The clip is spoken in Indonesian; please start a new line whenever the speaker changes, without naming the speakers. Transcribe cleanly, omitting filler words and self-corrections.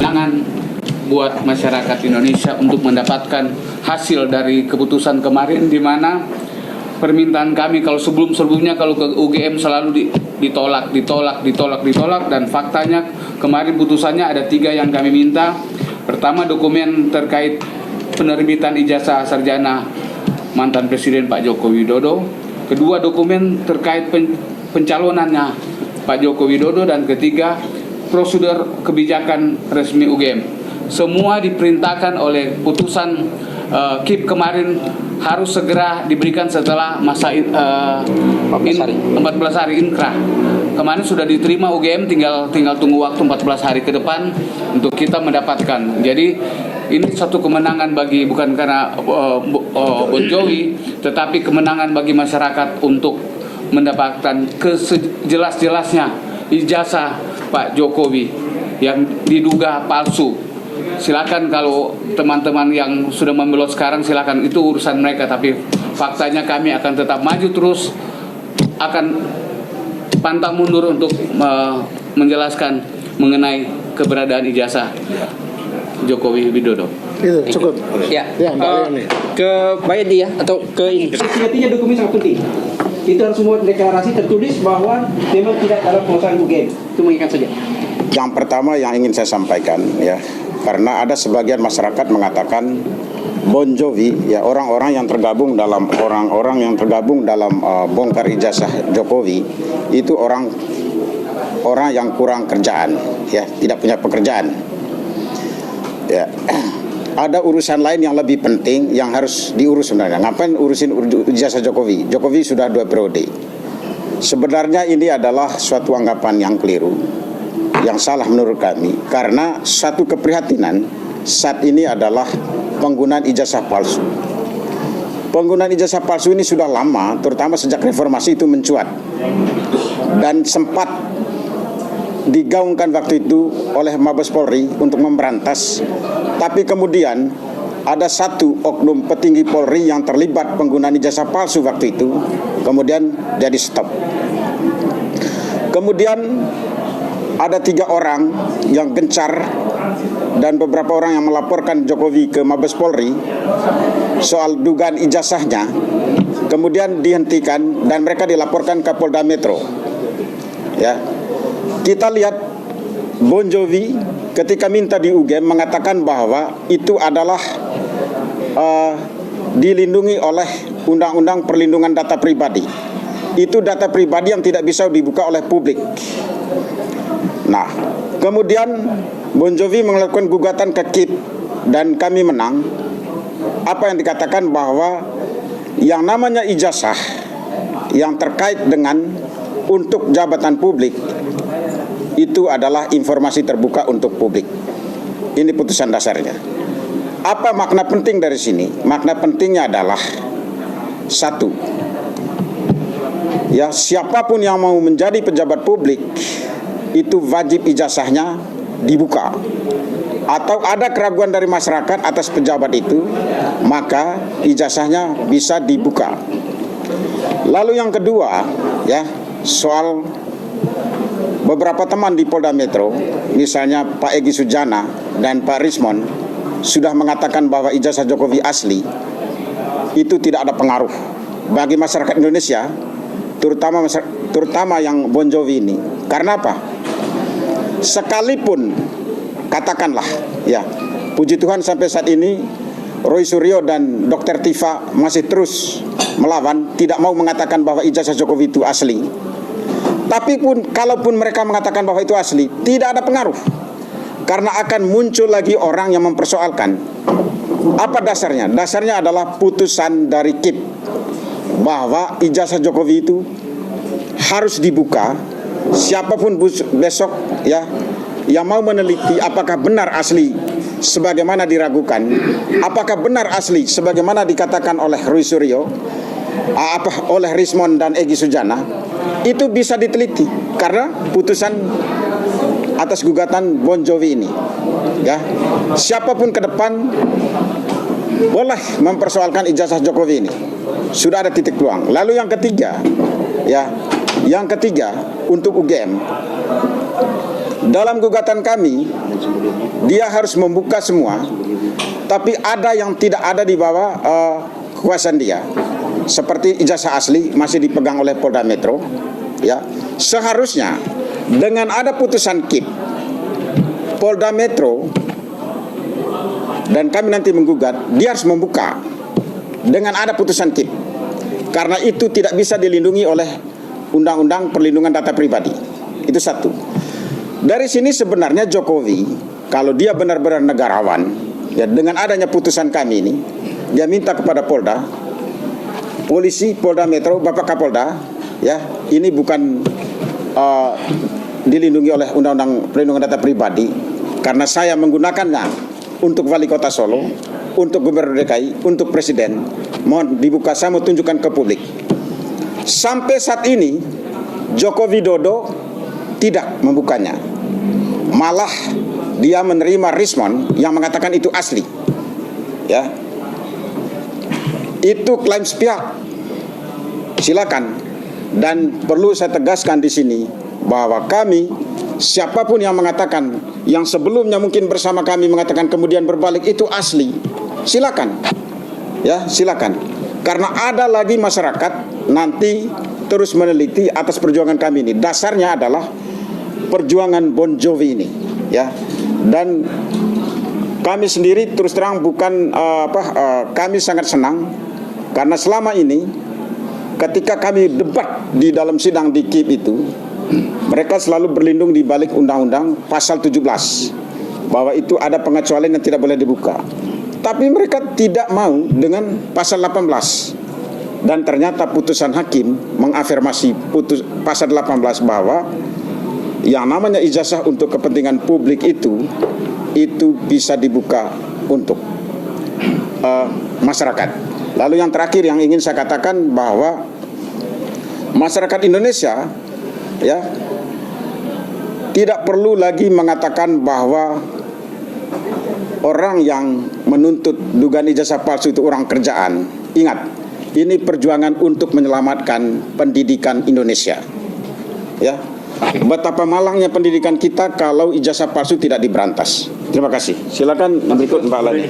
kemenangan buat masyarakat Indonesia untuk mendapatkan hasil dari keputusan kemarin, di mana permintaan kami kalau sebelumnya kalau ke UGM selalu ditolak, dan faktanya kemarin putusannya ada 3 yang kami minta. Pertama, dokumen terkait penerbitan ijazah sarjana mantan Presiden Pak Joko Widodo. Kedua, dokumen terkait pencalonannya Pak Joko Widodo. Dan ketiga, prosedur kebijakan resmi UGM. Semua diperintahkan oleh putusan KIP kemarin harus segera diberikan setelah masa 14 hari inkrah. Kemarin sudah diterima UGM, tinggal tunggu waktu 14 hari ke depan untuk kita mendapatkan. Jadi ini satu kemenangan bagi, bukan karena Bon Jovi, tetapi kemenangan bagi masyarakat untuk mendapatkan sejelas-jelasnya ijazah Pak Jokowi yang diduga palsu. Silakan kalau teman-teman yang sudah membelot sekarang, silakan, itu urusan mereka. Tapi faktanya kami akan tetap maju terus, akan pantang mundur untuk menjelaskan mengenai keberadaan ijazah Jokowi Widodo.
Itu cukup.
Ya,
Ke
Pak Edi ya, atau ke ini.
Sejatinya dokumen sangat penting. Itu harus semua deklarasi tertulis bahwa memang tidak dalam penguasaan UGM. Itu mengingat saja.
Yang pertama yang ingin saya sampaikan, ya, karena ada sebagian masyarakat mengatakan Bon Jovi, ya, orang-orang yang tergabung dalam bongkar ijazah Jokowi itu orang yang kurang kerjaan, ya, tidak punya pekerjaan. Ya, ada urusan lain yang lebih penting yang harus diurus sebenarnya. Ngapain urusin ijazah Jokowi? Jokowi sudah 2 periode. Sebenarnya ini adalah suatu anggapan yang keliru, yang salah menurut kami, karena satu keprihatinan saat ini adalah penggunaan ijazah palsu. Penggunaan ijazah palsu ini sudah lama, terutama sejak reformasi itu mencuat, dan sempat digaungkan waktu itu oleh Mabes Polri untuk memberantas. Tapi kemudian ada satu oknum petinggi Polri yang terlibat penggunaan ijazah palsu waktu itu, kemudian jadi stop. Kemudian ada 3 orang yang gencar dan beberapa orang yang melaporkan Jokowi ke Mabes Polri soal dugaan ijazahnya, kemudian dihentikan dan mereka dilaporkan ke Polda Metro. Ya, kita lihat Bon Jovi ketika minta di UGM mengatakan bahwa itu adalah dilindungi oleh Undang-Undang Perlindungan Data Pribadi. Itu data pribadi yang tidak bisa dibuka oleh publik. Nah, kemudian Bon Jovi melakukan gugatan ke KIP dan kami menang. Apa yang dikatakan bahwa yang namanya ijazah yang terkait dengan untuk jabatan publik itu adalah informasi terbuka untuk publik. Ini putusan dasarnya. Apa makna penting dari sini? Makna pentingnya adalah satu, ya, siapapun yang mau menjadi pejabat publik itu wajib ijazahnya dibuka. Atau ada keraguan dari masyarakat atas pejabat itu, maka ijazahnya bisa dibuka. Lalu yang kedua, ya, soal beberapa teman di Polda Metro, misalnya Pak Egy Sujana dan Pak Rismon, sudah mengatakan bahwa ijazah Jokowi asli. Itu tidak ada pengaruh bagi masyarakat Indonesia, terutama yang Bon Jovi ini. Karena apa? Sekalipun katakanlah, ya, puji Tuhan sampai saat ini Roy Suryo dan Dr. Tifa masih terus melawan, tidak mau mengatakan bahwa ijazah Jokowi itu asli. Tapi kalaupun mereka mengatakan bahwa itu asli, tidak ada pengaruh, karena akan muncul lagi orang yang mempersoalkan. Apa dasarnya? Dasarnya adalah putusan dari KIP bahwa ijazah Jokowi itu harus dibuka. Siapapun besok, ya, yang mau meneliti apakah benar asli sebagaimana diragukan, apakah benar asli sebagaimana dikatakan oleh Roy Suryo, oleh Rismon dan Egy Sujana, itu bisa diteliti karena putusan atas gugatan Bon Jovi ini. Ya, siapapun ke depan boleh mempersoalkan ijazah Jokowi ini. Sudah ada titik peluang. Lalu yang ketiga, ya, yang ketiga untuk UGM. Dalam gugatan kami dia harus membuka semua. Tapi ada yang tidak ada di bawah kekuasaan dia. Seperti ijazah asli masih dipegang oleh Polda Metro. Ya, seharusnya dengan ada putusan KIP, Polda Metro dan kami nanti menggugat, dia harus membuka dengan ada putusan KIP. Karena itu tidak bisa dilindungi oleh Undang-Undang Perlindungan Data Pribadi. Itu satu. Dari sini sebenarnya Jokowi, kalau dia benar-benar negarawan, ya dengan adanya putusan kami ini, dia minta kepada Polda, polisi, Polda Metro, Bapak Kapolda, ya ini bukan dilindungi oleh Undang-Undang Perlindungan Data Pribadi, karena saya menggunakannya untuk wali kota Solo, untuk gubernur DKI, untuk presiden. Mohon dibuka, saya mau tunjukkan ke publik. Sampai saat ini Joko Widodo tidak membukanya. Malah dia menerima respon yang mengatakan itu asli. Ya. Itu klaim sepihak. Silakan. Dan perlu saya tegaskan di sini bahwa kami, siapapun yang mengatakan, yang sebelumnya mungkin bersama kami mengatakan kemudian berbalik, itu asli. Silakan. Ya, silakan. Karena ada lagi masyarakat nanti terus meneliti atas perjuangan kami ini. Dasarnya adalah perjuangan Bon Jovi ini, ya. Dan kami sendiri terus terang bukan kami sangat senang karena selama ini ketika kami debat di dalam sidang di KIP itu, mereka selalu berlindung di balik undang-undang pasal 17 bahwa itu ada pengecualian yang tidak boleh dibuka. Tapi mereka tidak mau dengan pasal 18. Dan ternyata putusan hakim mengafirmasi pasal 18 bahwa yang namanya ijazah untuk kepentingan publik itu bisa dibuka untuk masyarakat. Lalu yang terakhir yang ingin saya katakan bahwa masyarakat Indonesia, ya, tidak perlu lagi mengatakan bahwa orang yang menuntut dugaan ijazah palsu itu orang kerjaan. Ingat, ini perjuangan untuk menyelamatkan pendidikan Indonesia. Ya, betapa malangnya pendidikan kita kalau ijazah palsu tidak diberantas. Terima kasih. Silakan berikut Mbak Lani.